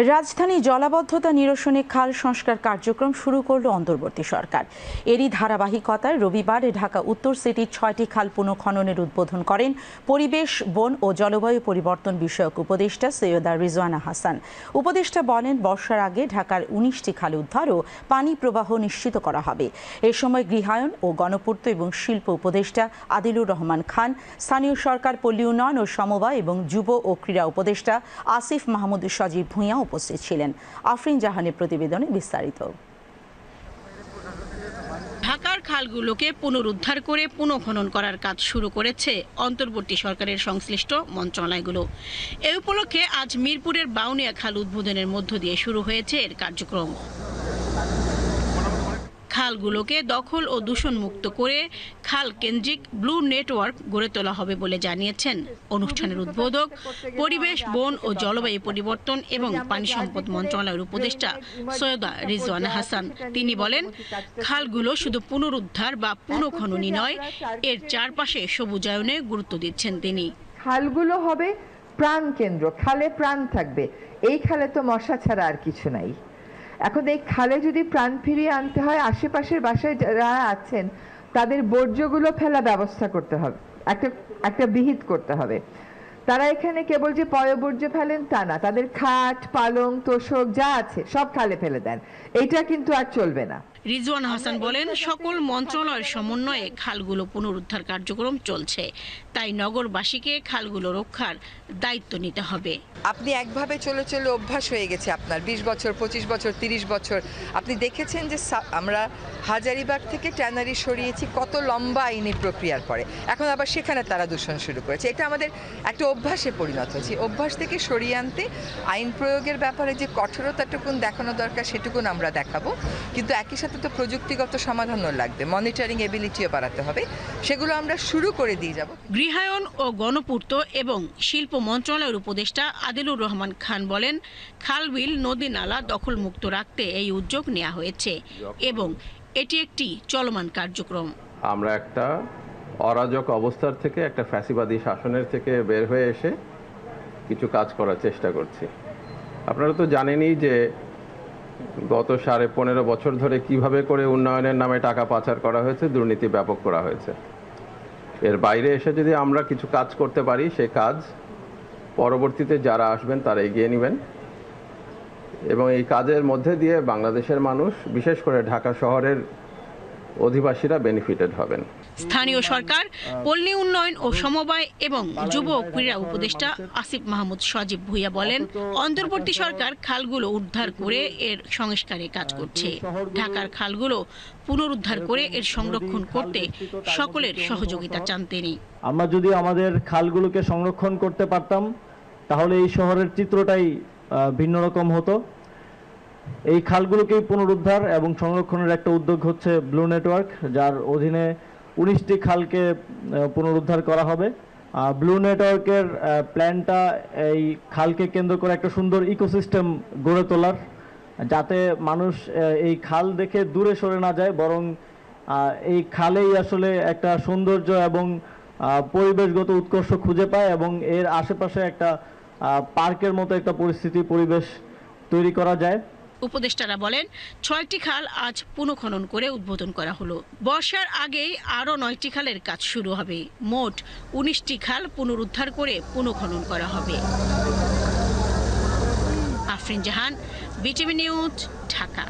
রাজধানী জলাবদ্ধতা নিরসনে খাল সংস্কার কার্যক্রম শুরু করল অন্তর্বর্তী সরকার। এরই ধারাবাহিকতায় রবিবার ঢাকা উত্তর সিটির ৬টি খাল পুনঃখননের উদ্বোধন করেন পরিবেশ, বন ও জলবায়ু পরিবর্তন বিষয়ক উপদেষ্টা সৈয়দা রিজওয়ানা হাসান। উপদেষ্টা বলেন, বর্ষার আগে ঢাকার ১৯টি খাল উদ্ধার ও পানি প্রবাহ নিশ্চিত করা হবে। এ সময় গৃহায়ন ও গণপূর্ত এবং শিল্প উপদেষ্টা আদিলুর রহমান খান, স্থানীয় সরকার, পল্লী উন্নয়ন ও সমবায় এবং যুব ও ক্রীড়া উপদেষ্টা আসিফ মাহমুদ সজীব ভূঁইয়া উপস্থিত ছিলেন। আফরিন জাহানের প্রতিবেদনে বিস্তারিত। ঢাকার খালগুলোকে পুনরুদ্ধার করে পুনঃখনন করার কাজ শুরু করেছে অন্তর্বর্তী সরকারের সংশ্লিষ্ট মন্ত্রণালয়গুলো। এ উপলক্ষে আজ মিরপুরের বাউনিয়া খাল উদ্বোধনের মধ্য দিয়ে শুরু হয়েছে এর কার্যক্রম। খালগুলোকে দখল ও দূষণ মুক্ত করে খাল কেন্দ্রিক ব্লু নেটওয়ার্ক গড়ে তোলা হবে বলে জানিয়েছেন অনুষ্ঠানের উদ্বোধক, পরিবেশ, বন ও জলবায়ু পরিবর্তন এবং পানি সম্পদ মন্ত্রণালয়ের উপদেষ্টা সৈয়দা রিজওয়ানা হাসান। তিনি বলেন, খালগুলো শুধু পুনরুদ্ধার বা পুনঃখননই নয়, এর চারপাশে সবুজায়নে গুরুত্ব দিচ্ছেন তিনি। খালগুলো হবে প্রাণ কেন্দ্র, খালে প্রাণ থাকবে। এই খালে তো মশা ছাড়া আর কিছু নাই। এখন এই খালে যদি প্রাণ ফিরিয়ে আনতে হয়, আশেপাশের বাসায় যারা আছেন তাদের বর্জ্যগুলো ফেলা ব্যবস্থা করতে হবে, একটা বিহিত করতে হবে। তারা এখানে কেবল যে পয়ঃবর্জ্য ফেলেন তা না, তাদের খাট, পালং, তোশক যা আছে সব খালে ফেলে দেন। এটা কিন্তু আর চলবে না। রিজওয়ানা হাসান বলেন, সকল মন্ত্রণালয়ের সমন্বয়ে খালগুলো পুনরুদ্ধার কার্যক্রম চলছে, তাই নগরবাসীকে খালগুলো রক্ষার দায়িত্ব নিতে হবে। আপনি একভাবে চলে চলে অভ্যাস হয়ে গেছে আপনার ২০ বছর, ২৫ বছর, ৩০ বছর। আপনি দেখেছেন যে আমরা হাজারীবাগ থেকে ট্যানারি সরিয়েছি কত লম্বা আইনি প্রক্রিয়ার পরে, এখন আবার সেখানে তারা দূষণ শুরু করেছে। এটা আমাদের একটা অভ্যাসে পরিণত হয়েছে। অভ্যাস থেকে সরিয়ে আনতে আইন প্রয়োগের ব্যাপারে যে কঠোরতাটুকুন দেখানো দরকার সেটুকুন আমরা দেখাবো, কিন্তু একই সাথে তো প্রযুক্তিগত সমাধানও লাগবে, মনিটরিং এবিলিটিও বাড়াতে হবে। সেগুলো আমরা শুরু করে দিয়ে যাব। গৃহায়ন ও গণপূর্ত এবং শিল্প মন্ত্রণালয়ের উপদেষ্টা আদিলুর রহমান খান বলেন, খাল-বিল, নদী নালা দখলমুক্ত রাখতে এই উদ্যোগ নেওয়া হয়েছে এবং এটি একটি চলমান কার্যক্রম। আমরা একটা অরাজক অবস্থার থেকে, একটা ফ্যাসিবাদী শাসনের থেকে বের হয়ে এসে কিছু কাজ করার চেষ্টা করছি। আপনারা তো জানেনই যে গত 15.5 বছর ধরে কিভাবে করে উন্নয়নের নামে টাকা পাচার করা হয়েছে, দুর্নীতি ব্যাপক করা হয়েছে। এর বাইরে এসে যদি আমরা কিছু কাজ করতে পারি, সে কাজ পরবর্তীতে যারা আসবেন তারা এগিয়ে নেবেন এবং এই কাজের মধ্যে দিয়ে বাংলাদেশের মানুষ, বিশেষ করে ঢাকা শহরের অধিবাসীরা বেনিফিটেড হবেন। স্থানীয় সরকার, পল্লী উন্নয়ন ও সমবায় এবং যুব ও ক্রীড়া উপদেষ্টা আসিফ মাহমুদ সজীব ভূঁইয়া বলেন, অন্তর্বর্তী সরকার খালগুলো উদ্ধার করে এর সংস্কারে কাজ করছে। ঢাকার খালগুলো পুনরুদ্ধার করে এর সংরক্ষণ করতে সকলের সহযোগিতা চান তিনি। আমরা যদি আমাদের খালগুলোকে সংরক্ষণ করতে পারতাম, তাহলে এই শহরের চিত্রটাই ভিন্ন রকম হতো। এই খালগুলোকেই পুনরুদ্ধার এবং সংরক্ষণের একটা উদ্যোগ হচ্ছে ব্লু নেটওয়ার্ক, যার অধীনে 19টি খালকে পুনরুদ্ধার করা হবে। ব্লু নেটওয়ার্কের প্ল্যানটা এই খালকে কেন্দ্র করে একটা সুন্দর ইকোসিস্টেম গড়ে তোলার, যাতে মানুষ এই খাল দেখে দূরে সরে না যায়, বরং এই খালেই আসলে একটা সৌন্দর্য এবং পরিবেশগত উৎকর্ষ খুঁজে পায় এবং এর আশেপাশে একটা পার্কের মতো একটা পরিবেশ তৈরি করা যায়। উপদেষ্টারা বলেন, ৬টি খাল আজ পুনঃখনন করে উদ্বোধন করা হলো। বর্ষার আগেই আরও 9টি খালের কাজ শুরু হবে। মোট 19টি খাল পুনরুদ্ধার করে পুনঃখনন করা হবে। আফরিন জাহান, বিটিভি নিউজ, ঢাকা।